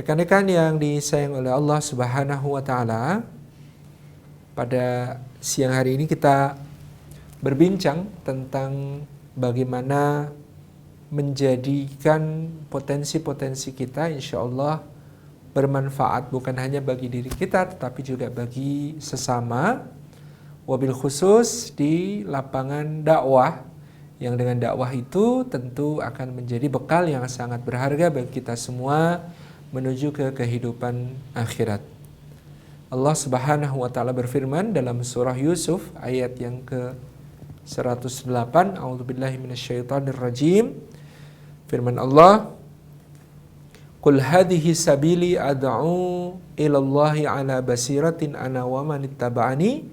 Rekan-rekan yang disayang oleh Allah Subhanahu wa taala, pada siang hari ini kita berbincang tentang bagaimana menjadikan potensi-potensi kita insya Allah bermanfaat bukan hanya bagi diri kita tetapi juga bagi sesama, wabil khusus di lapangan dakwah, yang dengan dakwah itu tentu akan menjadi bekal yang sangat berharga bagi kita semua menuju ke kehidupan akhirat. Allah Subhanahu wa taala berfirman dalam surah Yusuf ayat yang ke-108, A'udzubillahi minasyaitonirrajim. Firman Allah, "Qul hadhihi sabili ad'u ilallahi ala basiratin ana wa man ittaba'ani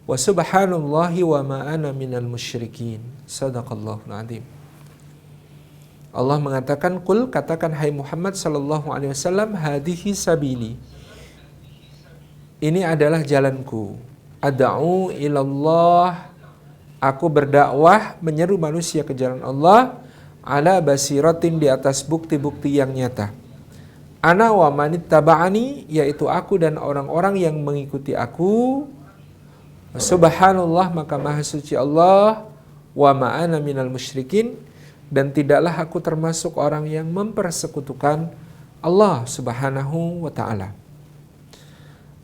wa subhanallahi wa ma ana minal musyrikin." Shadaqallahul azim. Allah mengatakan, "Qul," katakan hai Muhammad sallallahu alaihi wasallam, "hadhihi sabili." Ini adalah jalanku. Ad'u ilallah, aku berdakwah menyeru manusia ke jalan Allah, ala basiratin, di atas bukti-bukti yang nyata. Ana wa manittaba'ani, yaitu aku dan orang-orang yang mengikuti aku. Subhanallah, maka maha suci Allah, wa ma'ana minal musyrikin, dan tidaklah aku termasuk orang yang mempersekutukan Allah Subhanahu wa ta'ala.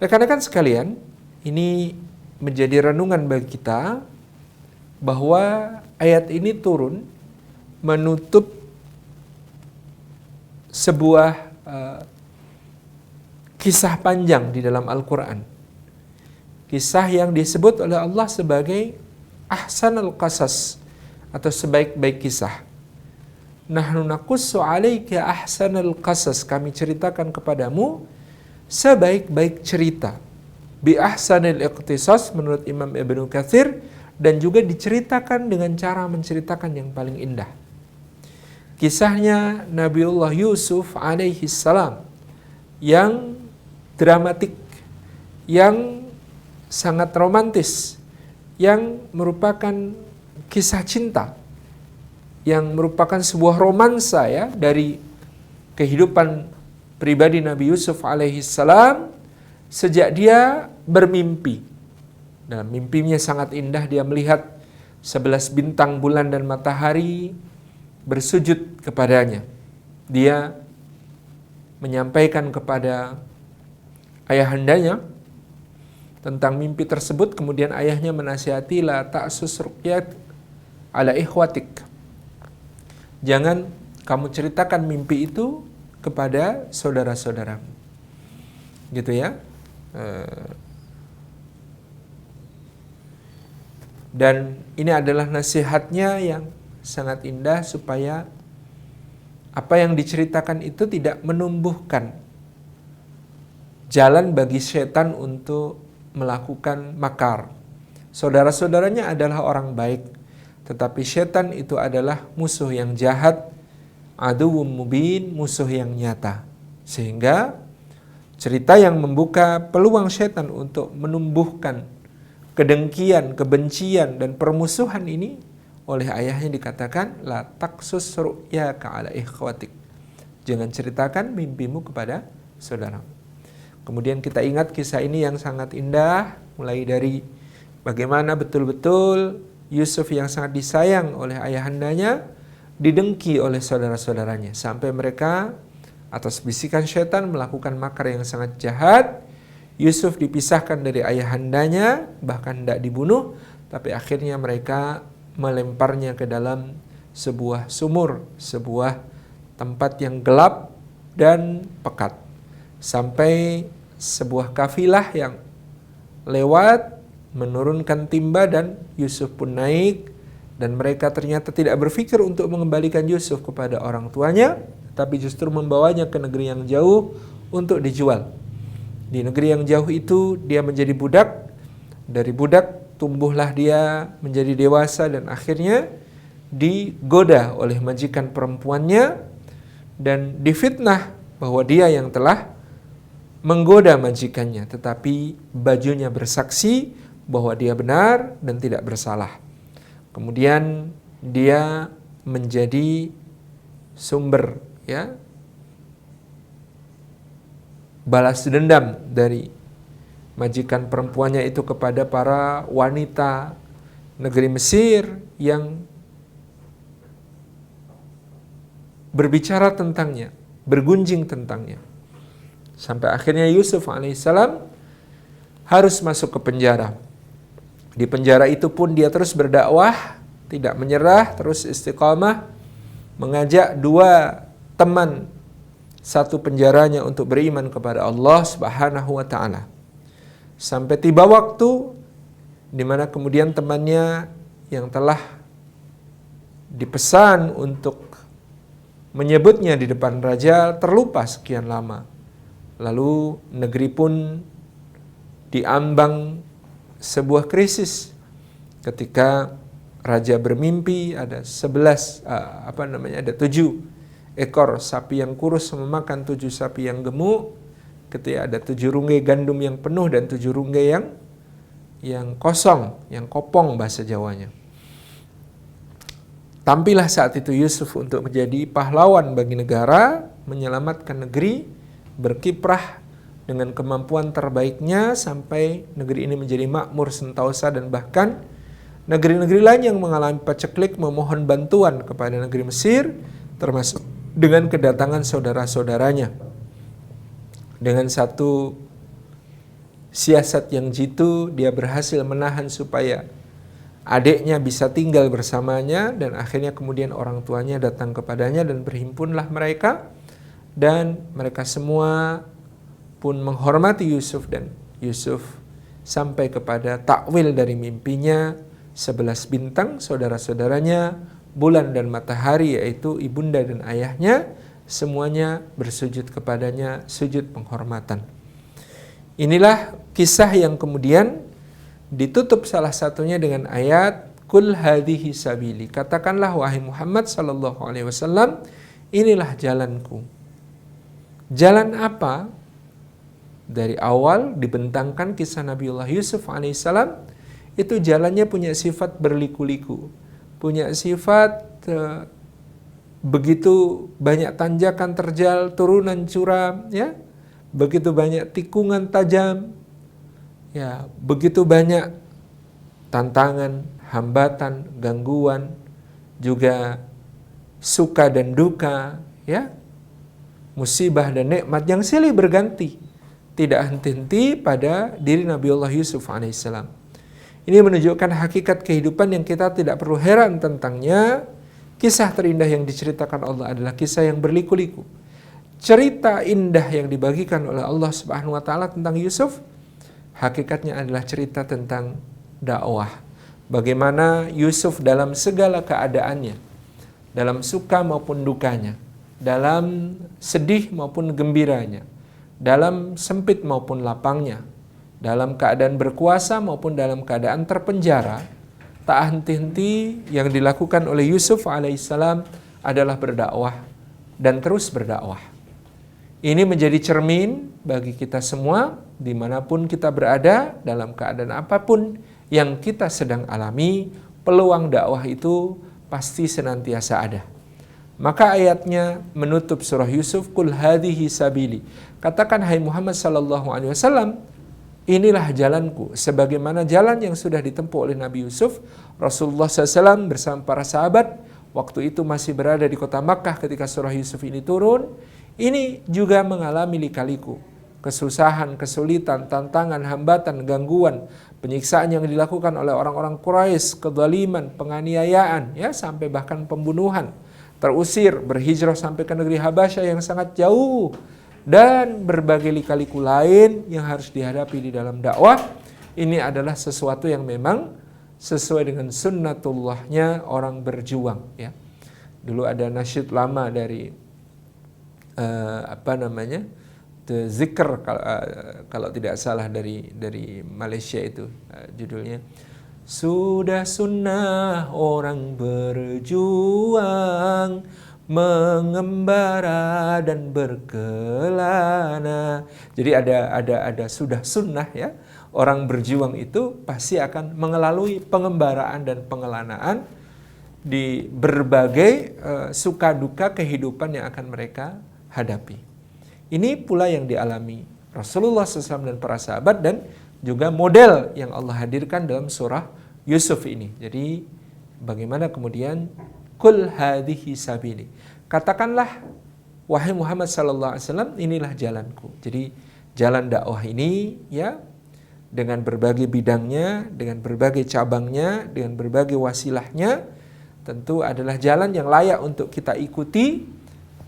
Rekan-rekan sekalian, ini menjadi renungan bagi kita bahwa ayat ini turun menutup sebuah kisah panjang di dalam Al-Quran. Kisah yang disebut oleh Allah sebagai ahsanul qasas, atau sebaik-baik kisah. Nahnu naqussu 'alaika ahsanal qasas, kami ceritakan kepadamu sebaik-baik cerita. Bi ahsanil iqtisas menurut Imam Ibnu Katsir, dan juga diceritakan dengan cara menceritakan yang paling indah. Kisahnya Nabiullah Yusuf alaihi salam yang dramatik, yang sangat romantis, yang merupakan kisah cinta, yang merupakan sebuah romansa ya dari kehidupan pribadi Nabi Yusuf alaihi salam sejak dia bermimpi. Dalam mimpinya sangat indah, dia melihat 11 bintang, bulan dan matahari bersujud kepadanya. Dia menyampaikan kepada ayahandanya tentang mimpi tersebut, kemudian ayahnya menasihati, la ta'sus ruqyat ala ikhwatik. Jangan kamu ceritakan mimpi itu kepada saudara-saudaramu. Gitu ya. Dan ini adalah nasihatnya yang sangat indah supaya apa yang diceritakan itu tidak menumbuhkan jalan bagi setan untuk melakukan makar. Saudara-saudaranya adalah orang baik, tetapi setan itu adalah musuh yang jahat, aduwwum mubin, musuh yang nyata. Sehingga cerita yang membuka peluang setan untuk menumbuhkan kedengkian, kebencian, dan permusuhan ini oleh ayahnya dikatakan, la taqsus ru'yaka ala ikhwatik. Jangan ceritakan mimpimu kepada saudaramu. Kemudian kita ingat kisah ini yang sangat indah, mulai dari bagaimana betul-betul Yusuf yang sangat disayang oleh ayahandanya didengki oleh saudara-saudaranya, sampai mereka atas bisikan syaitan melakukan makar yang sangat jahat. Yusuf dipisahkan dari ayahandanya, bahkan tidak dibunuh, tapi akhirnya mereka melemparnya ke dalam sebuah sumur, sebuah tempat yang gelap dan pekat. Sampai sebuah kafilah yang lewat menurunkan timba dan Yusuf pun naik, dan mereka ternyata tidak berpikir untuk mengembalikan Yusuf kepada orang tuanya, tapi justru membawanya ke negeri yang jauh untuk dijual. Di negeri yang jauh itu dia menjadi budak, dari budak tumbuhlah dia menjadi dewasa, dan akhirnya digoda oleh majikan perempuannya dan difitnah bahwa dia yang telah menggoda majikannya, tetapi bajunya bersaksi bahwa dia benar dan tidak bersalah. Kemudian dia menjadi sumber ya balas dendam dari majikan perempuannya itu kepada para wanita negeri Mesir yang berbicara tentangnya, bergunjing tentangnya. Sampai akhirnya Yusuf alaihissalam harus masuk ke penjara. Di penjara itu pun dia terus berdakwah, tidak menyerah, terus istiqamah, mengajak dua teman satu penjaranya untuk beriman kepada Allah Subhanahu wa taala. Sampai tiba waktu di mana kemudian temannya yang telah dipesan untuk menyebutnya di depan raja terlupa sekian lama. Lalu negeri pun diambang sebuah krisis ketika raja bermimpi ada 7 ekor sapi yang kurus memakan 7 sapi yang gemuk, ketika ada 7 runggai gandum yang penuh dan 7 runggai yang kosong, yang kopong bahasa Jawanya. Tampillah saat itu Yusuf untuk menjadi pahlawan bagi negara, menyelamatkan negeri, berkiprah dengan kemampuan terbaiknya sampai negeri ini menjadi makmur sentosa, dan bahkan negeri-negeri lain yang mengalami paceklik memohon bantuan kepada negeri Mesir, termasuk dengan kedatangan saudara-saudaranya. Dengan satu siasat yang jitu, dia berhasil menahan supaya adiknya bisa tinggal bersamanya, dan akhirnya kemudian orang tuanya datang kepadanya dan berhimpunlah mereka, dan mereka semua pun menghormati Yusuf, dan Yusuf sampai kepada takwil dari mimpinya 11 bintang, saudara-saudaranya, bulan dan matahari, yaitu ibunda dan ayahnya, semuanya bersujud kepadanya, sujud penghormatan. Inilah kisah yang kemudian ditutup salah satunya dengan ayat Kul hadhihi sabili. Katakanlah wahai Muhammad sallallahu alaihi wasallam, inilah jalanku. Jalan apa? Dari awal dibentangkan kisah Nabiullah Yusuf alaihissalam, itu jalannya punya sifat berliku-liku, punya sifat begitu banyak tanjakan terjal, turunan curam, ya, begitu banyak tikungan tajam, ya, begitu banyak tantangan, hambatan, gangguan, juga suka dan duka, ya, musibah dan nikmat yang silih berganti, tidak henti-henti pada diri Nabiullah Yusuf alaihissalam. Ini menunjukkan hakikat kehidupan yang kita tidak perlu heran tentangnya. Kisah terindah yang diceritakan Allah adalah kisah yang berliku-liku. Cerita indah yang dibagikan oleh Allah Subhanahu wa taala tentang Yusuf, hakikatnya adalah cerita tentang dakwah. Bagaimana Yusuf dalam segala keadaannya, dalam suka maupun dukanya, dalam sedih maupun gembiranya, dalam sempit maupun lapangnya, dalam keadaan berkuasa maupun dalam keadaan terpenjara, tak henti-henti yang dilakukan oleh Yusuf alaihissalam adalah berdakwah dan terus berdakwah. Ini menjadi cermin bagi kita semua dimanapun kita berada, dalam keadaan apapun yang kita sedang alami, peluang dakwah itu pasti senantiasa ada. Maka ayatnya menutup surah Yusuf, Kul hadhihi sabili. Katakan hai Muhammad sallallahu alaihi wasallam, inilah jalanku, sebagaimana jalan yang sudah ditempuh oleh Nabi Yusuf. Rasulullah SAW bersama para sahabat waktu itu masih berada di kota Makkah ketika surah Yusuf ini turun. Ini juga mengalami lika-liku, kesusahan, kesulitan, tantangan, hambatan, gangguan, penyiksaan yang dilakukan oleh orang-orang Quraisy, kezaliman, penganiayaan, ya, sampai bahkan pembunuhan, terusir, berhijrah sampai ke negeri Habasyah yang sangat jauh, dan berbagai lika-liku lain yang harus dihadapi di dalam dakwah. Ini adalah sesuatu yang memang sesuai dengan sunnatullahnya orang berjuang, ya. Dulu ada nasyid lama dari zikr, kalau tidak salah dari Malaysia itu, judulnya sudah sunnah orang berjuang mengembara dan berkelana. Jadi ada sudah sunnah, ya. Orang berjuang itu pasti akan mengelalui pengembaraan dan pengelanaan di berbagai suka duka kehidupan yang akan mereka hadapi. Ini pula yang dialami Rasulullah SAW dan para sahabat, dan juga model yang Allah hadirkan dalam surah Yusuf ini. Jadi bagaimana kemudian kul hadhihi sabili, katakanlah wahai Muhammad sallallahu alaihi wasallam, inilah jalanku. Jadi jalan dakwah ini ya, dengan berbagai bidangnya, dengan berbagai cabangnya, dengan berbagai wasilahnya, tentu adalah jalan yang layak untuk kita ikuti,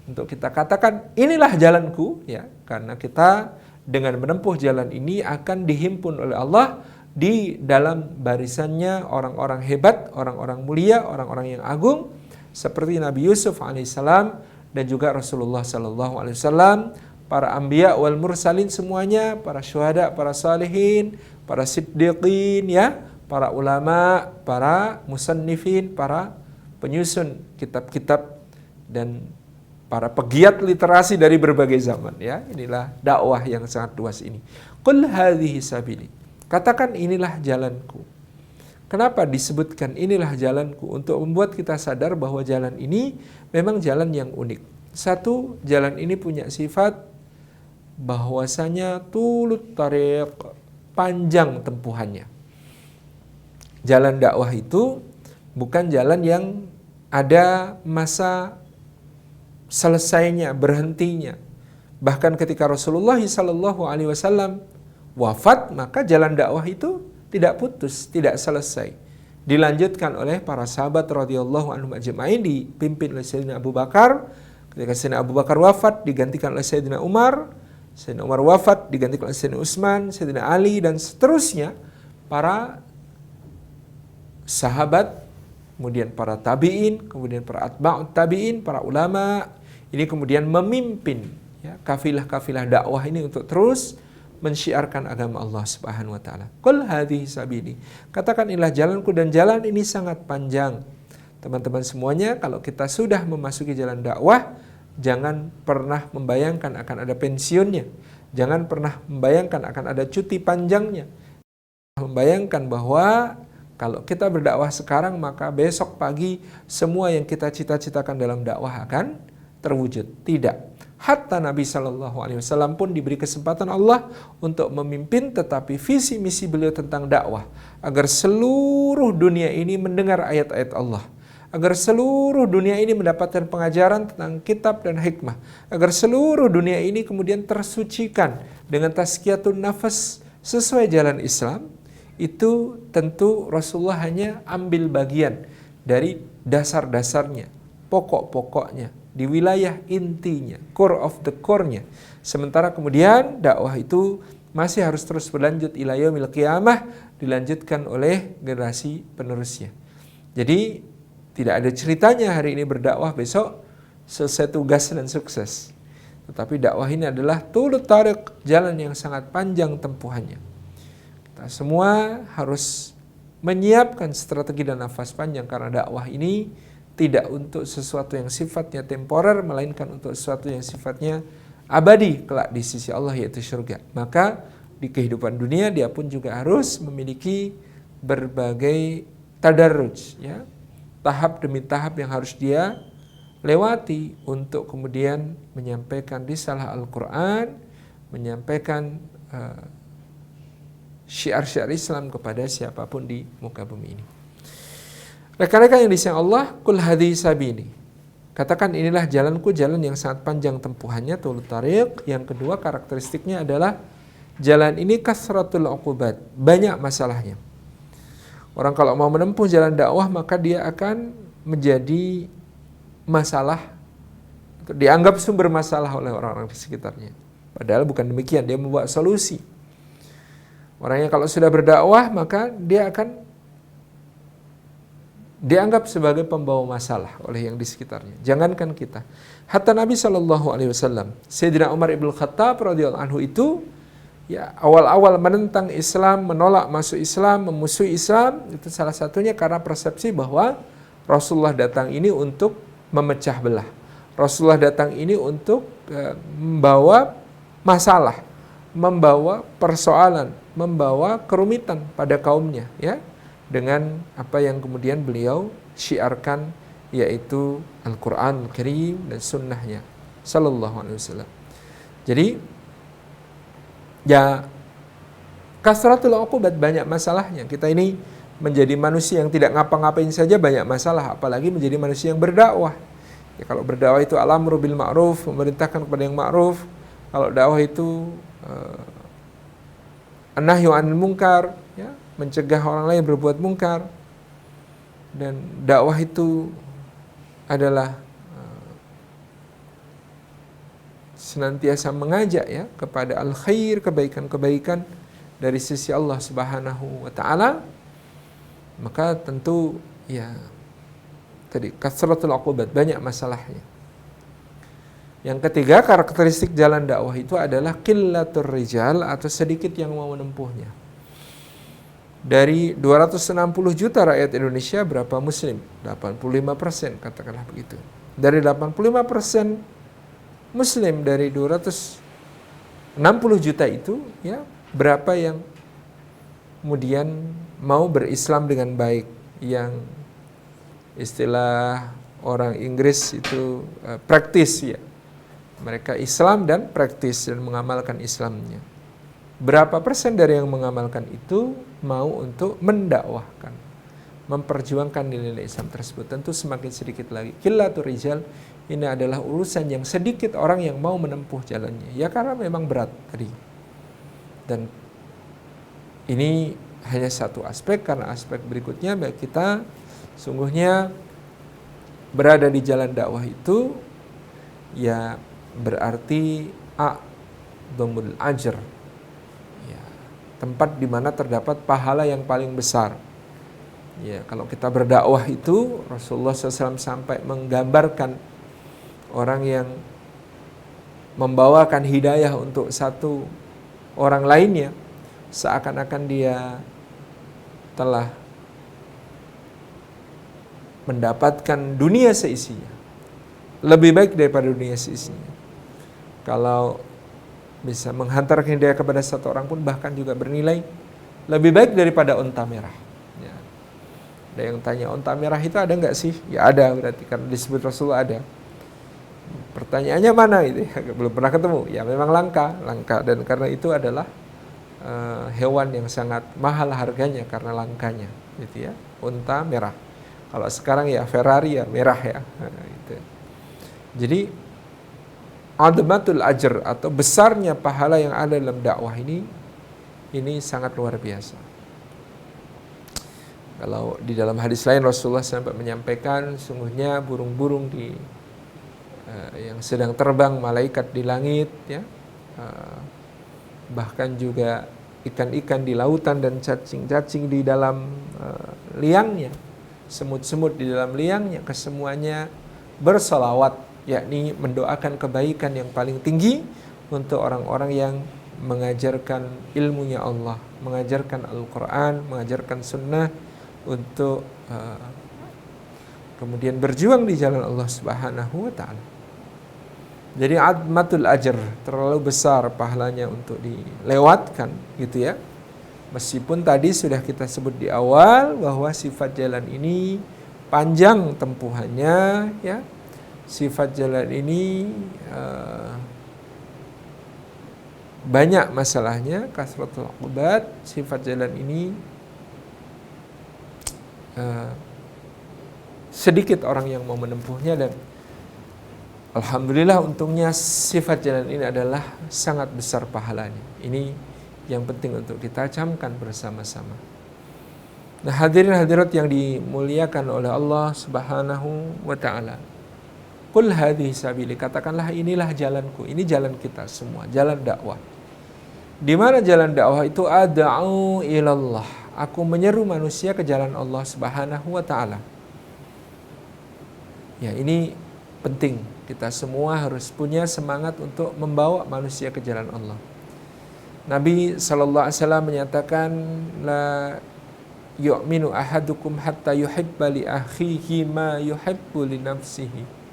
untuk kita katakan inilah jalanku ya, karena kita dengan menempuh jalan ini akan dihimpun oleh Allah di dalam barisannya orang-orang hebat, orang-orang mulia, orang-orang yang agung seperti Nabi Yusuf alaihissalam dan juga Rasulullah sallallahu alaihi wasallam, para anbiya wal mursalin semuanya, para syuhada, para salihin, para siddiqin ya, para ulama, para musannifin, para penyusun kitab-kitab, dan para pegiat literasi dari berbagai zaman ya. Inilah dakwah yang sangat luas ini. Qul hadhihi sabili, katakan inilah jalanku. Kenapa disebutkan inilah jalanku? Untuk membuat kita sadar bahwa jalan ini memang jalan yang unik. Satu, jalan ini punya sifat bahwasanya tulut tariq, panjang tempuhannya. Jalan dakwah itu bukan jalan yang ada masa selesainya, berhentinya. Bahkan ketika Rasulullah SAW wafat, maka jalan dakwah itu tidak putus, tidak selesai. Dilanjutkan oleh para sahabat radhiyallahu anhum ajma'in, dipimpin oleh Sayyidina Abu Bakar. Ketika Sayyidina Abu Bakar wafat, digantikan oleh Sayyidina Umar. Sayyidina Umar wafat, digantikan oleh Sayyidina Utsman, Sayyidina Ali, dan seterusnya. Para sahabat, kemudian para tabi'in, kemudian para atba'ut tabi'in, para ulama, ini kemudian memimpin ya, kafilah-kafilah dakwah ini untuk terus mensyiarkan agama Allah Subhanahu wa taala. Qul hadhihi sabili, katakan inilah jalanku, dan jalan ini sangat panjang. Teman-teman semuanya, kalau kita sudah memasuki jalan dakwah, jangan pernah membayangkan akan ada pensiunnya. Jangan pernah membayangkan akan ada cuti panjangnya. Membayangkan bahwa kalau kita berdakwah sekarang, maka besok pagi semua yang kita cita-citakan dalam dakwah akan terwujud. Tidak. Hatta Nabi SAW pun diberi kesempatan Allah untuk memimpin, tetapi visi misi beliau tentang dakwah agar seluruh dunia ini mendengar ayat-ayat Allah, agar seluruh dunia ini mendapatkan pengajaran tentang kitab dan hikmah, agar seluruh dunia ini kemudian tersucikan dengan tazkiyatun nafas sesuai jalan Islam. Itu tentu Rasulullah hanya ambil bagian dari dasar-dasarnya, pokok-pokoknya, di wilayah intinya, core of the core-nya. Sementara kemudian dakwah itu masih harus terus berlanjut ila yaumil qiyamah, dilanjutkan oleh generasi penerusnya. Jadi tidak ada ceritanya hari ini berdakwah besok selesai tugas dan sukses. Tetapi dakwah ini adalah tulut tariq, jalan yang sangat panjang tempuhannya. Kita semua harus menyiapkan strategi dan nafas panjang, karena dakwah ini tidak untuk sesuatu yang sifatnya temporer, melainkan untuk sesuatu yang sifatnya abadi kelak di sisi Allah, yaitu surga. Maka di kehidupan dunia dia pun juga harus memiliki berbagai tadarruj ya, tahap demi tahap yang harus dia lewati untuk kemudian menyampaikan risalah Al-Quran, menyampaikan syiar-syiar Islam kepada siapapun di muka bumi ini. Rekan-rekan yang disayang Allah, kul hadhihi sabili, katakan inilah jalanku, jalan yang sangat panjang tempuhannya, tulut tariq. Yang kedua karakteristiknya adalah jalan ini kasratul uqubat, banyak masalahnya. Orang kalau mau menempuh jalan dakwah, maka dia akan menjadi masalah, dianggap sumber masalah oleh orang-orang di sekitarnya. Padahal bukan demikian, dia membawa solusi. Orang yang kalau sudah berdakwah, maka dia akan dianggap sebagai pembawa masalah oleh yang di sekitarnya. Jangankan kita. Hatta Nabi SAW, Sayyidina Umar ibn Khattab radhiyallahu anhu itu ya awal-awal menentang Islam, menolak masuk Islam, memusuhi Islam, itu salah satunya karena persepsi bahwa Rasulullah datang ini untuk memecah belah. Rasulullah datang ini untuk membawa masalah, membawa persoalan, membawa kerumitan pada kaumnya ya, dengan apa yang kemudian beliau syiarkan, yaitu Al-Quran Al-Karim dan sunnahnya sallallahu alaihi wasallam. Jadi Ya, kasratul uqubat, banyak masalahnya. Kita ini menjadi manusia yang tidak ngapa-ngapain saja banyak masalah, apalagi menjadi manusia yang berdakwah. Ya, kalau berdakwah itu al-amru bil ma'ruf, memerintahkan kepada yang ma'ruf. Kalau dakwah itu an-nahyu 'anil munkar, ya, mencegah orang lain berbuat mungkar. Dan dakwah itu adalah senantiasa mengajak ya kepada al-khair, kebaikan-kebaikan dari sisi Allah Subhanahu wa taala. Maka tentu ya tadi kasratul uqubat, banyak masalahnya. Yang ketiga, karakteristik jalan dakwah itu adalah qillatur rijal, atau sedikit yang mau menempuhnya. Dari 260 juta rakyat Indonesia, berapa muslim? 85%, katakanlah begitu. Dari 85% muslim dari 260 juta itu, ya, berapa yang kemudian mau berislam dengan baik, yang istilah orang Inggris itu praktis, ya. Mereka Islam dan praktis dan mengamalkan Islamnya. Berapa persen dari yang mengamalkan itu mau untuk mendakwahkan, memperjuangkan nilai Islam tersebut? Tentu semakin sedikit lagi. Qillatur rijal, ini adalah urusan yang sedikit orang yang mau menempuh jalannya. Ya karena memang berat tadi. Dan ini hanya satu aspek, karena aspek berikutnya baik kita sungguhnya berada di jalan dakwah itu ya berarti a'dhamul ajr, ya, tempat di mana terdapat pahala yang paling besar. Ya, kalau kita berdakwah itu Rasulullah SAW sampai menggambarkan orang yang membawakan hidayah untuk satu orang lainnya, seakan-akan dia telah mendapatkan dunia seisinya, lebih baik daripada dunia seisinya. Kalau bisa menghantarkan hidayah kepada satu orang pun bahkan juga bernilai lebih baik daripada unta merah. Ya. Ada yang tanya, unta merah itu ada nggak sih? Ya ada, berarti karena disebut Rasulullah ada. Pertanyaannya mana itu? Belum pernah ketemu. Ya memang langka, dan karena itu adalah hewan yang sangat mahal harganya karena langkanya, gitu ya. Unta merah. Kalau sekarang ya Ferrari ya merah ya. Nah, itu. Jadi admatul ajr, atau besarnya pahala yang ada dalam dakwah ini sangat luar biasa. Kalau di dalam hadis lain Rasulullah sampai menyampaikan, sungguhnya burung-burung yang sedang terbang, malaikat di langit, ya, bahkan juga ikan-ikan di lautan dan cacing-cacing di dalam liangnya, semut-semut di dalam liangnya, kesemuanya bersolawat, yakni mendoakan kebaikan yang paling tinggi untuk orang-orang yang mengajarkan ilmunya Allah, mengajarkan Al-Quran, mengajarkan sunnah, untuk kemudian berjuang di jalan Allah Subhanahu wa ta'ala. Jadi admatul ajr, terlalu besar pahalanya untuk dilewatkan, gitu ya. Meskipun tadi sudah kita sebut di awal bahwa sifat jalan ini panjang tempuhannya, ya. Sifat jalan ini banyak masalahnya, kasratul uqubat. Sifat jalan ini sedikit orang yang mau menempuhnya, dan alhamdulillah untungnya sifat jalan ini adalah sangat besar pahalanya. Ini yang penting untuk kita camkan bersama-sama. Nah, hadirin hadirat yang dimuliakan oleh Allah Subhanahu wa ta'ala. Qul hadhihi sabili, katakanlah inilah jalanku, ini jalan kita semua, jalan dakwah. Di mana jalan dakwah itu? Ad'u ilallah, aku menyeru manusia ke jalan Allah Subhanahu wa ta'ala. Ya, ini penting. Kita semua harus punya semangat untuk membawa manusia ke jalan Allah. Nabi SAW menyatakan, la yu'minu ahadukum hatta yuhibba li akhihi ma yuhibbu li nafsihi.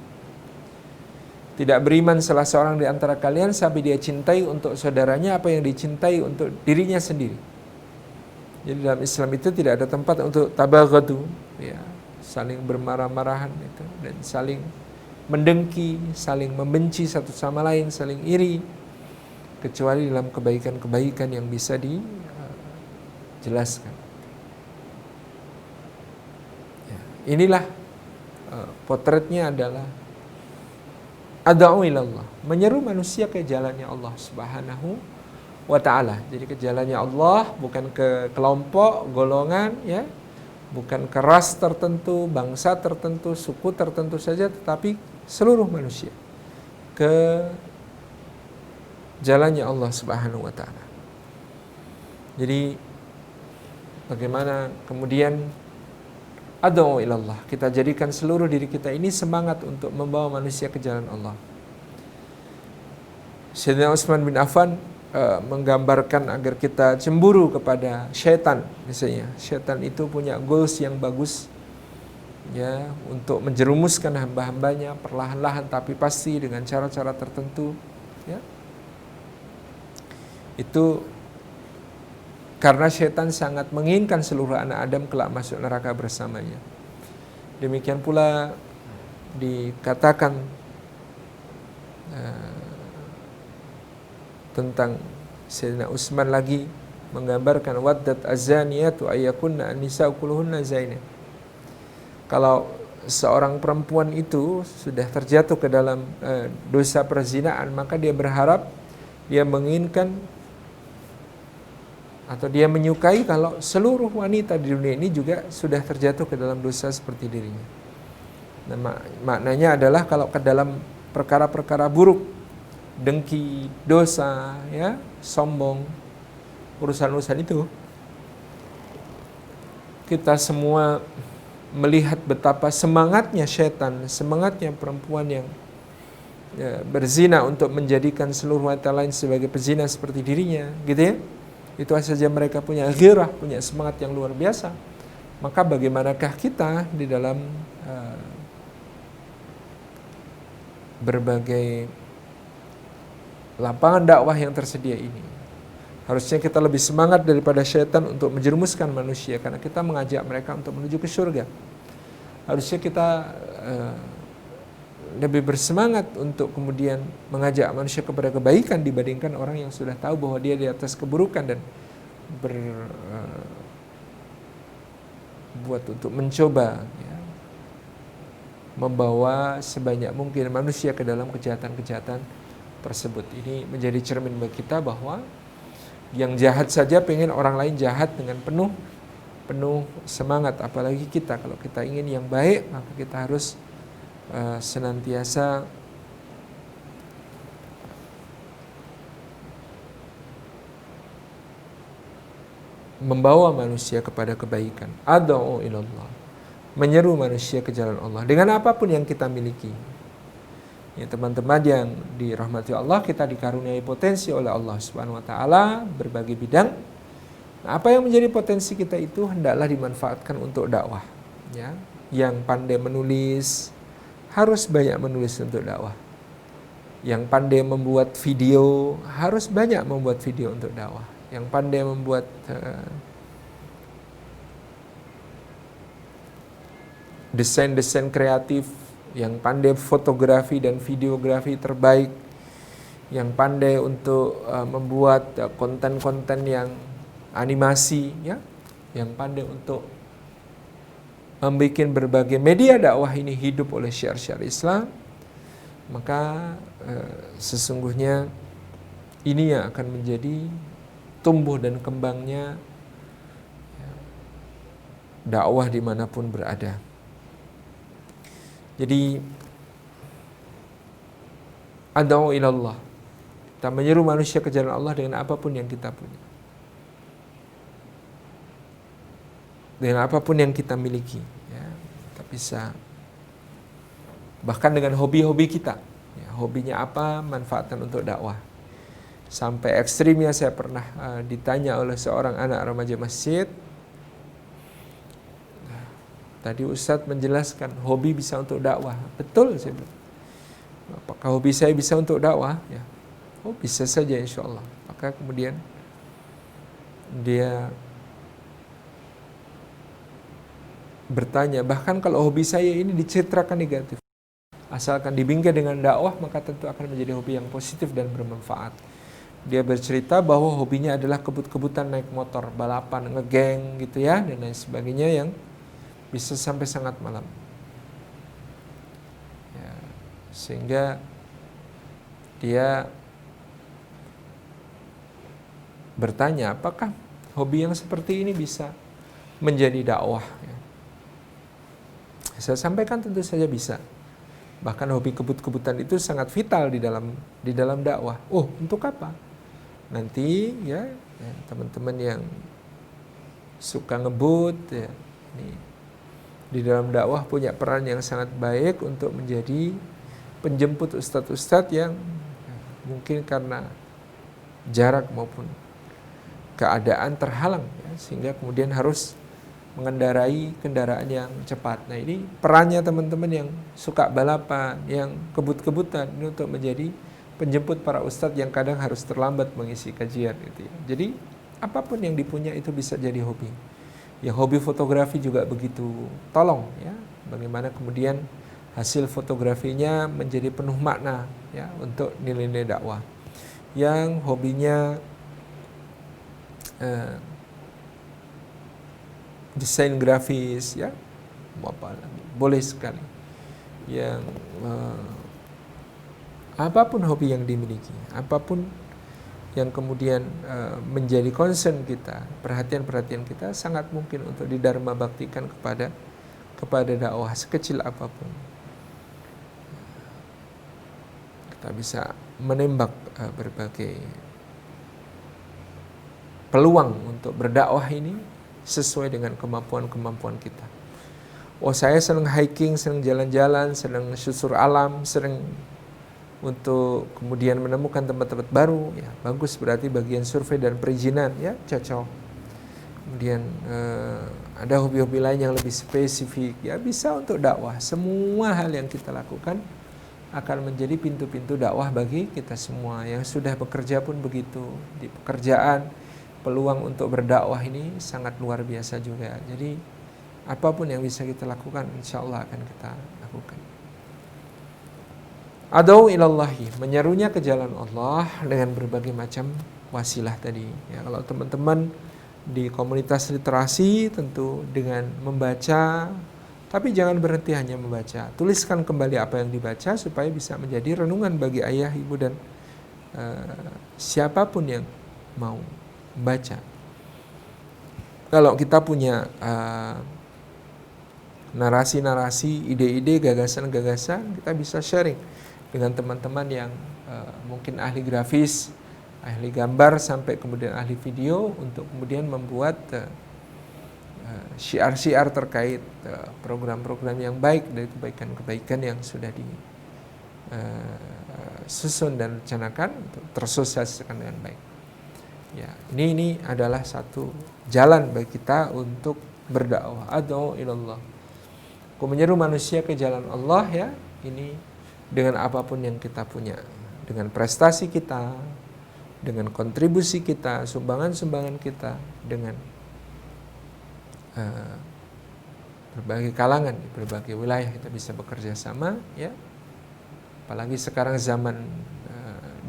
Tidak beriman salah seorang di antara kalian sampai dia cintai untuk saudaranya apa yang dicintai untuk dirinya sendiri. Jadi dalam Islam itu tidak ada tempat untuk tabaghadu, ya, saling bermarah-marahan itu, dan saling mendengki, saling membenci satu sama lain, saling iri. kecuali dalam kebaikan-kebaikan yang bisa dijelaskan. Ya, inilah potretnya adalah ad'u ilallah, menyeru manusia ke jalannya Allah Subhanahu wa ta'ala. Jadi ke jalannya Allah, bukan ke kelompok, golongan, ya, bukan ke ras tertentu, bangsa tertentu, suku tertentu saja, tetapi seluruh manusia ke jalannya Allah Subhanahu wa ta'ala. Jadi bagaimana kemudian ad'u ilallah, kita jadikan seluruh diri kita ini semangat untuk membawa manusia ke jalan Allah. Sayyidina Utsman bin Affan menggambarkan agar kita cemburu kepada syaitan. Misalnya syaitan itu punya goals yang bagus, ya, untuk menjerumuskan hamba-hambanya perlahan-lahan tapi pasti dengan cara-cara tertentu, ya. Itu karena syaitan sangat menginginkan seluruh anak Adam kelak masuk neraka bersamanya. Demikian pula dikatakan tentang Sayyidina Utsman lagi, menggambarkan waddat azaniyatu ayyakunna an-nisa'u kulluhunna zainah. Kalau seorang perempuan itu sudah terjatuh ke dalam dosa perzinaan, maka dia berharap, dia menginginkan atau dia menyukai kalau seluruh wanita di dunia ini juga sudah terjatuh ke dalam dosa seperti dirinya. Nah, maknanya adalah kalau ke dalam perkara-perkara buruk, dengki, dosa, ya, sombong, urusan-urusan itu, kita semua melihat betapa semangatnya syaitan, semangatnya perempuan yang, ya, berzina untuk menjadikan seluruh wanita lain sebagai pezina seperti dirinya, gitu ya. Itu saja mereka punya ghirah, punya semangat yang luar biasa. Maka bagaimanakah kita di dalam berbagai lapangan dakwah yang tersedia ini? Harusnya kita lebih semangat daripada syaitan untuk menjerumuskan manusia, karena kita mengajak mereka untuk menuju ke surga. Harusnya kita lebih bersemangat untuk kemudian mengajak manusia kepada kebaikan dibandingkan orang yang sudah tahu bahwa dia di atas keburukan dan buat untuk mencoba, ya, membawa sebanyak mungkin manusia ke dalam kejahatan-kejahatan tersebut. Ini menjadi cermin bagi kita bahwa yang jahat saja pengen orang lain jahat dengan penuh semangat, apalagi kita. Kalau kita ingin yang baik, maka kita harus senantiasa membawa manusia kepada kebaikan. Ad'u ilallah, menyeru manusia ke jalan Allah dengan apapun yang kita miliki. Ya, teman-teman yang dirahmati Allah, kita dikaruniai potensi oleh Allah Subhanahu wa taala berbagai bidang. Nah, apa yang menjadi potensi kita itu hendaklah dimanfaatkan untuk dakwah, ya. Yang pandai menulis harus banyak menulis untuk dakwah. Yang pandai membuat video harus banyak membuat video untuk dakwah. Yang pandai membuat desain-desain kreatif, yang pandai fotografi dan videografi terbaik, yang pandai untuk membuat konten-konten yang animasi, ya, yang pandai untuk membuat berbagai media dakwah ini hidup oleh syiar-syiar Islam, maka sesungguhnya ini yang akan menjadi tumbuh dan kembangnya, ya, dakwah dimanapun berada. Jadi ad'u ilallah, kita menyeru manusia ke jalan Allah dengan apapun yang kita punya, dengan apapun yang kita miliki, ya. Kita bisa bahkan dengan hobi-hobi kita, ya, hobinya apa, manfaatkan untuk dakwah. Sampai ekstrimnya saya pernah ditanya oleh seorang anak remaja masjid, tadi Ustadz menjelaskan hobi bisa untuk dakwah. Betul, saya bilang. Apakah hobi saya bisa untuk dakwah? Ya. Oh, bisa saja insya Allah. Maka kemudian dia bertanya, bahkan kalau hobi saya ini dicitrakan negatif, asalkan dibingkai dengan dakwah, maka tentu akan menjadi hobi yang positif dan bermanfaat. Dia bercerita bahwa hobinya adalah kebut-kebutan naik motor, balapan, ngegeng gitu ya, dan lain sebagainya yang bisa sampai sangat malam. Ya, sehingga dia bertanya, apakah hobi yang seperti ini bisa menjadi dakwah? Ya. Saya sampaikan tentu saja bisa. Bahkan hobi kebut-kebutan itu sangat vital di dalam dakwah. Oh, untuk apa? Nanti ya teman-teman yang suka ngebut ya, ini di dalam dakwah punya peran yang sangat baik untuk menjadi penjemput ustadz-ustadz yang mungkin karena jarak maupun keadaan terhalang ya, sehingga kemudian harus mengendarai kendaraan yang cepat. Nah, ini perannya teman-teman yang suka balapan, yang kebut-kebutan ini untuk menjadi penjemput para ustadz yang kadang harus terlambat mengisi kajian gitu ya. Jadi apapun yang dipunya itu bisa jadi hobi. Ya, hobi fotografi juga begitu. Tolong ya, bagaimana kemudian hasil fotografinya menjadi penuh makna ya untuk nilai-nilai dakwah. Yang hobinya desain grafis ya, apa lagi, boleh sekali. Yang apapun hobi yang dimiliki, apapun yang kemudian menjadi concern kita, perhatian-perhatian kita, sangat mungkin untuk didharma baktikan kepada dakwah sekecil apapun. Kita bisa menembak berbagai peluang untuk berdakwah ini sesuai dengan kemampuan-kemampuan kita. Oh, saya senang hiking, senang jalan-jalan, senang susur alam, senang untuk kemudian menemukan tempat-tempat baru, ya bagus, berarti bagian survei dan perizinan ya cocok. Kemudian ada hobi-hobi lain yang lebih spesifik, ya bisa untuk dakwah. Semua hal yang kita lakukan akan menjadi pintu-pintu dakwah bagi kita semua. Yang sudah bekerja pun begitu. Di pekerjaan, peluang untuk berdakwah ini sangat luar biasa juga. Jadi apapun yang bisa kita lakukan, insya Allah akan kita lakukan. Adau ilallahi, menyerunya ke jalan Allah dengan berbagai macam wasilah tadi. Ya, kalau teman-teman di komunitas literasi tentu dengan membaca, tapi jangan berhenti hanya membaca. Tuliskan kembali apa yang dibaca supaya bisa menjadi renungan bagi ayah, ibu, dan siapapun yang mau membaca. Kalau kita punya narasi-narasi, ide-ide, gagasan-gagasan, kita bisa sharing dengan teman-teman yang mungkin ahli grafis, ahli gambar, sampai kemudian ahli video, untuk kemudian membuat syiar-syiar terkait program-program yang baik dari kebaikan-kebaikan yang sudah disusun dan rencanakan untuk tersosialisasikan dengan baik. Ya, ini adalah satu jalan bagi kita untuk berdakwah. Ad'u ilallah. Aku menyeru manusia ke jalan Allah ya, ini dengan apapun yang kita punya, dengan prestasi kita, dengan kontribusi kita, sumbangan-sumbangan kita, dengan berbagai kalangan, berbagai wilayah kita bisa bekerja sama ya. Apalagi sekarang zaman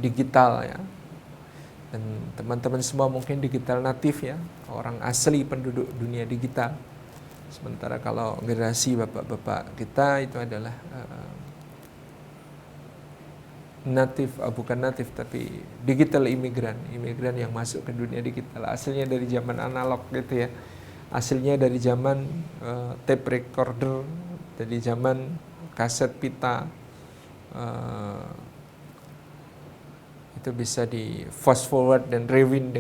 digital ya. Dan teman-teman semua mungkin digital natif ya, orang asli penduduk dunia digital. Sementara kalau generasi bapak-bapak kita itu adalah natif, bukan natif tapi digital imigran yang masuk ke dunia digital, aslinya dari zaman analog gitu ya, aslinya dari zaman tape recorder, dari zaman kaset pita, itu bisa di fast forward dan rewind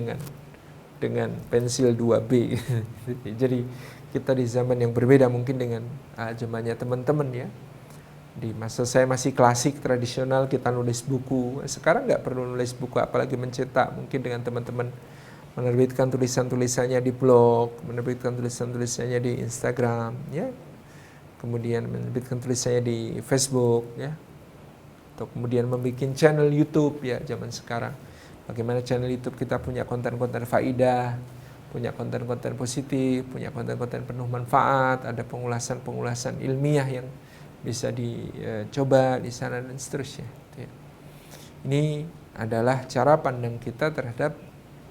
dengan pensil 2B. Jadi kita di zaman yang berbeda mungkin dengan zamannya teman-teman ya. Di masa saya masih klasik, tradisional, kita nulis buku. Sekarang nggak perlu nulis buku, apalagi mencetak. Mungkin dengan teman-teman menerbitkan tulisan-tulisannya di blog, menerbitkan tulisan-tulisannya di Instagram, ya. Kemudian menerbitkan tulisannya di Facebook, ya. Atau kemudian membuat channel YouTube, ya, zaman sekarang. Bagaimana channel YouTube kita punya konten-konten faidah, punya konten-konten positif, punya konten-konten penuh manfaat, ada pengulasan-pengulasan ilmiah yang bisa dicoba di sana dan seterusnya. Ini adalah cara pandang kita terhadap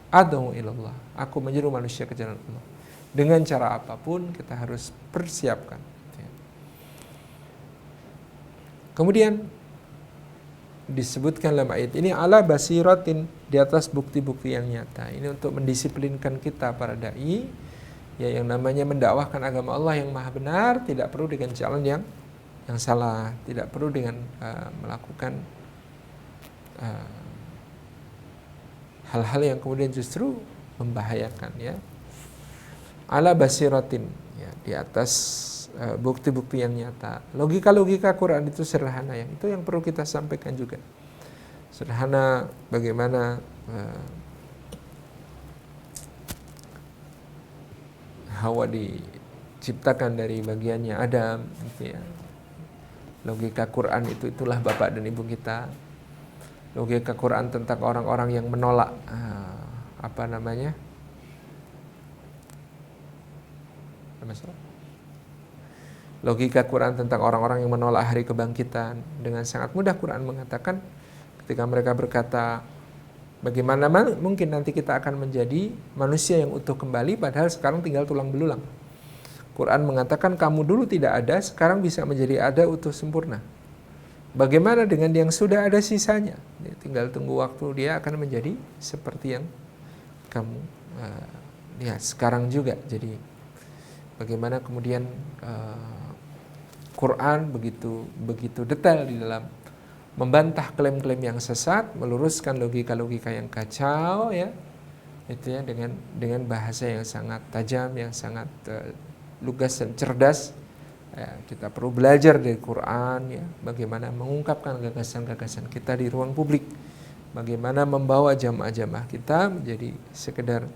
ad'u ilallah, aku menyeru manusia ke jalan Allah. Dengan cara apapun kita harus persiapkan. Kemudian disebutkan dalam ayat ini ala basiratin, di atas bukti-bukti yang nyata. Ini untuk mendisiplinkan kita para dai, ya, yang namanya mendakwahkan agama Allah yang maha benar tidak perlu dengan jalan yang salah, tidak perlu dengan melakukan hal-hal yang kemudian justru membahayakan, ya. Ala basiratin, ya, di atas bukti-bukti yang nyata. Logika-logika Quran itu sederhana, yang itu yang perlu kita sampaikan juga. Sederhana bagaimana Hawa diciptakan dari bagiannya Adam, gitu ya. Logika Quran itu, itulah bapak dan ibu kita. Logika Quran tentang orang-orang yang menolak logika Quran tentang orang-orang yang menolak hari kebangkitan. Dengan sangat mudah Quran mengatakan ketika mereka berkata, bagaimana mungkin nanti kita akan menjadi manusia yang utuh kembali padahal sekarang tinggal tulang belulang. Quran mengatakan kamu dulu tidak ada, sekarang bisa menjadi ada utuh sempurna. Bagaimana dengan yang sudah ada sisanya? Dia tinggal tunggu waktu, dia akan menjadi seperti yang kamu lihat sekarang juga. Jadi bagaimana kemudian Quran begitu detail di dalam membantah klaim-klaim yang sesat, meluruskan logika-logika yang kacau, ya, itu ya, dengan bahasa yang sangat tajam, yang sangat lugas dan cerdas. Ya, kita perlu belajar dari Quran, ya, bagaimana mengungkapkan gagasan-gagasan kita di ruang publik, bagaimana membawa jamaah-jamaah kita menjadi sekedar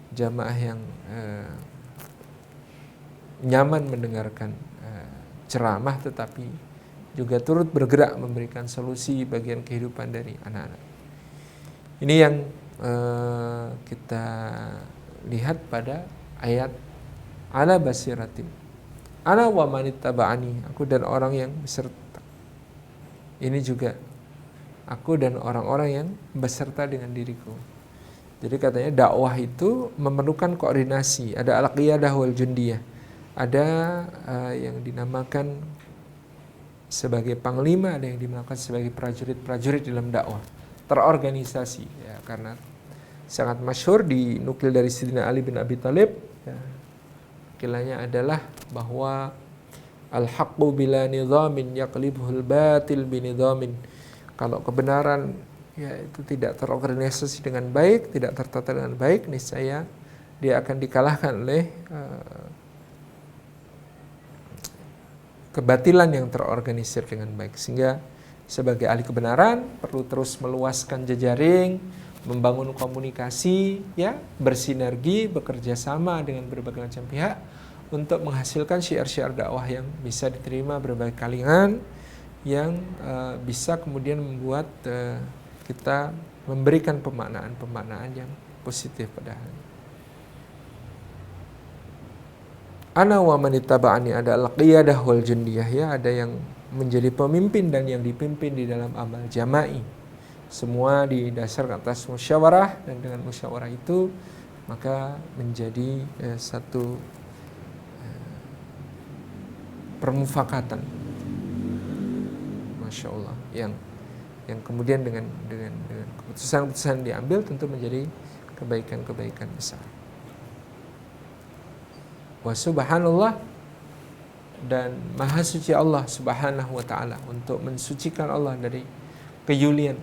jamaah yang nyaman mendengarkan ceramah, tetapi juga turut bergerak memberikan solusi bagian kehidupan dari anak-anak. Ini yang kita lihat pada ayat ala basiratin, ana wa manittaba'ani, aku dan orang yang beserta. Ini juga aku dan orang-orang yang beserta dengan diriku. Jadi katanya dakwah itu memerlukan koordinasi. Ada al-qiyadah wal jundiyah. Ada yang dinamakan sebagai panglima, ada yang dinamakan sebagai prajurit-prajurit dalam dakwah. Terorganisasi, ya, karena sangat masyhur dinukil dari Sayyidina Ali bin Abi Thalib, ya. Kilanya adalah bahwa al-haqqu bila nidhamin yaqlibuhul batil binidhamin. Kalau kebenaran, ya, itu tidak terorganisasi dengan baik, tidak tertata dengan baik, niscaya dia akan dikalahkan oleh kebatilan yang terorganisir dengan baik. Sehingga sebagai ahli kebenaran perlu terus meluaskan jejaring, membangun komunikasi, ya, bersinergi, bekerja sama dengan berbagai macam pihak untuk menghasilkan syiar-syiar dakwah yang bisa diterima berbagai kalangan, yang bisa kemudian membuat kita memberikan pemaknaan yang positif pada hal ini. Ana wa manittaba'ani, ada al-qiyadah wal jundiyah, ya, ada yang menjadi pemimpin dan yang dipimpin di dalam amal jama'i. Semua didasarkan atas musyawarah, dan dengan musyawarah itu maka menjadi satu permufakatan, Masya Allah, yang kemudian dengan keputusan-keputusan diambil tentu menjadi kebaikan-kebaikan besar. Wa subhanallah, dan maha suci Allah subhanahu wa ta'ala, untuk mensucikan Allah dari kejulian,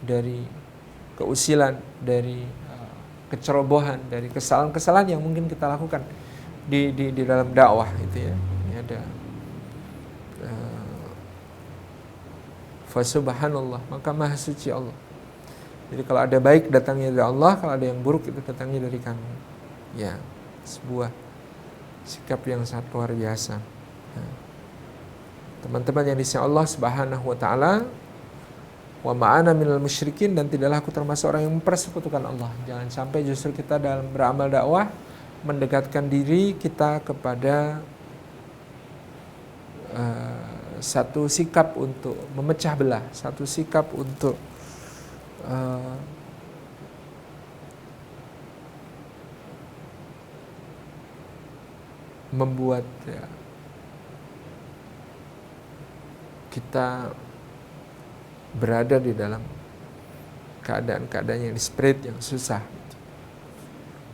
dari keusilan, dari kecerobohan, dari kesalahan-kesalahan yang mungkin kita lakukan di dalam dakwah itu, ya. Ini ada fa subhanallah, maka maha suci Allah. Jadi kalau ada baik datangnya dari Allah, kalau ada yang buruk itu datangnya dari kami. Ya, sebuah sikap yang sangat luar biasa. Teman-teman yang disayang Allah subhanahu wa ta'ala, wa ma'ana minal musyrikin, dan tidaklah aku termasuk orang yang mempersekutukan Allah. Jangan sampai justru kita dalam beramal dakwah mendekatkan diri kita kepada satu sikap untuk memecah belah, satu sikap untuk membuat ya, kita berada di dalam keadaan-keadaan yang desperate, yang susah.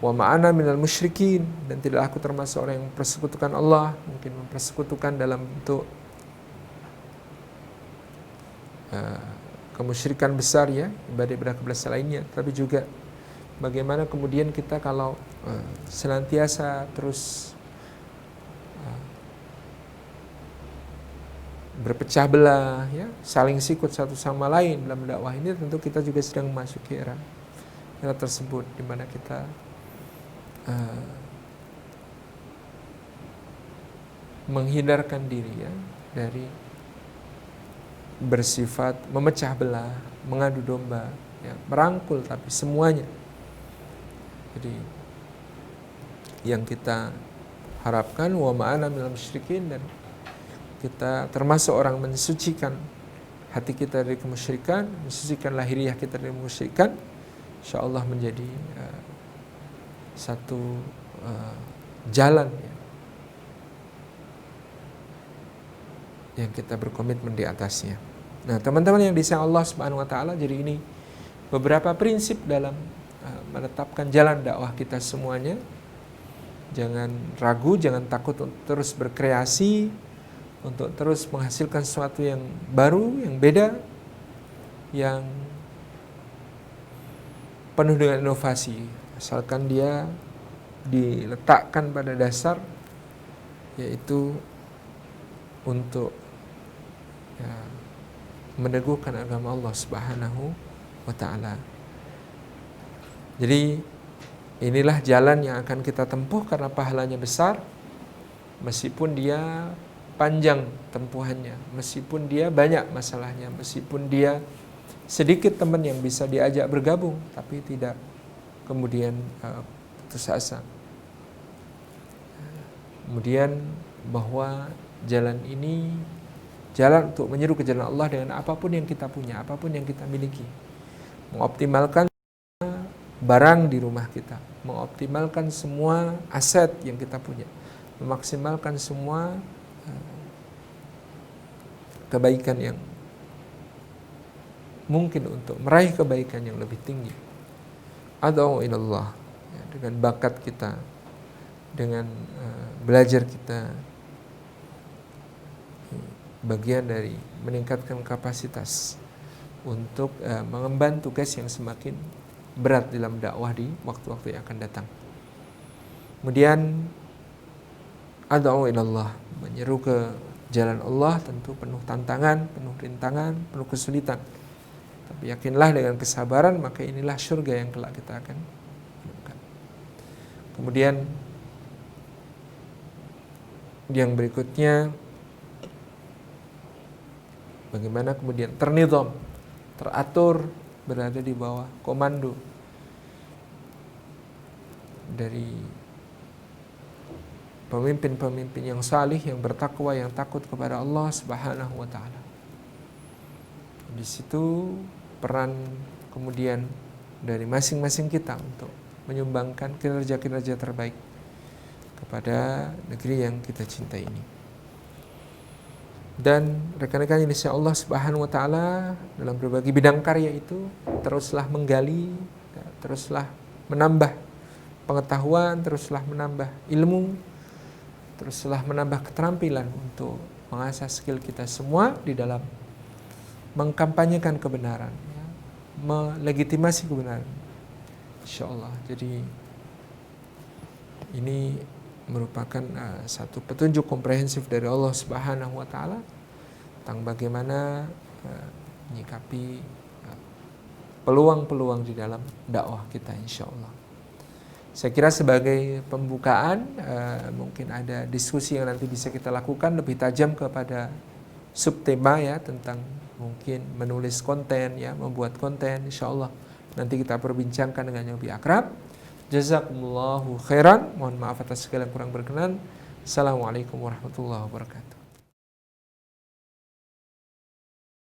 Wa ma'ana minal musyrikin, dan tidak aku termasuk orang yang mempersekutukan Allah, mungkin mempersekutukan dalam bentuk kemusyrikan besar ya, ibadah-ibadah kebelas lainnya, tapi juga bagaimana kemudian kita kalau senantiasa terus berpecah belah ya, saling sikut satu sama lain dalam dakwah ini, tentu kita juga sedang memasuki era tersebut di mana kita menghindarkan diri ya dari bersifat memecah belah, mengadu domba, ya, merangkul tapi semuanya. Jadi yang kita harapkan wa ma'ana minal musyrikin, dan kita termasuk orang mensucikan hati kita dari kemusyrikan, mensucikan lahiriah kita dari kemusyrikan, insyaallah menjadi satu jalan ya, yang kita berkomitmen di atasnya. Nah, teman-teman yang disayang Allah Subhanahu wa taala, jadi ini beberapa prinsip dalam menetapkan jalan dakwah kita semuanya. Jangan ragu, jangan takut untuk terus berkreasi, untuk terus menghasilkan sesuatu yang baru, yang beda, yang penuh dengan inovasi. Asalkan dia diletakkan pada dasar, yaitu untuk ya, meneguhkan agama Allah Subhanahu wa ta'ala. Jadi inilah jalan yang akan kita tempuh karena pahalanya besar, meskipun dia panjang tempuhannya, meskipun dia banyak masalahnya, meskipun dia sedikit teman yang bisa diajak bergabung, tapi tidak kemudian putus asa. Kemudian bahwa jalan ini jalan untuk menyeru ke jalan Allah dengan apapun yang kita punya, apapun yang kita miliki. Mengoptimalkan barang di rumah kita, mengoptimalkan semua aset yang kita punya, memaksimalkan semua kebaikan yang mungkin untuk meraih kebaikan yang lebih tinggi. Ad'u ilallah, ya, dengan bakat kita, dengan belajar kita, bagian dari meningkatkan kapasitas untuk mengemban tugas yang semakin berat dalam dakwah di waktu-waktu yang akan datang. Kemudian ad'u ilallah, menyeru ke jalan Allah, tentu penuh tantangan, penuh rintangan, penuh kesulitan. Tapi yakinlah dengan kesabaran, maka inilah surga yang kelak kita akan menemukan. Kemudian yang berikutnya, bagaimana kemudian ternizam, teratur, berada di bawah komando dari pemimpin-pemimpin yang salih, yang bertakwa, yang takut kepada Allah Subhanahu wa taala. Di situ peran kemudian dari masing-masing kita untuk menyumbangkan kinerja-kinerja terbaik kepada negeri yang kita cintai ini. Dan rekan-rekan insya Allah Subhanahu wa taala dalam berbagai bidang karya itu teruslah menggali, teruslah menambah pengetahuan, teruslah menambah ilmu, teruslah menambah keterampilan untuk mengasah skill kita semua di dalam mengkampanyekan kebenaran, ya, melegitimasi kebenaran, insyaallah. Jadi ini merupakan satu petunjuk komprehensif dari Allah Subhanahu wa taala tentang bagaimana menyikapi peluang-peluang di dalam dakwah kita, insyaallah. Saya kira sebagai pembukaan, mungkin ada diskusi yang nanti bisa kita lakukan lebih tajam kepada subtema ya, tentang mungkin menulis konten ya, membuat konten, insyaallah nanti kita perbincangkan dengan yang lebih akrab. Jazakumullahu khairan. Mohon maaf atas segala yang kurang berkenan. Assalamualaikum warahmatullahi wabarakatuh.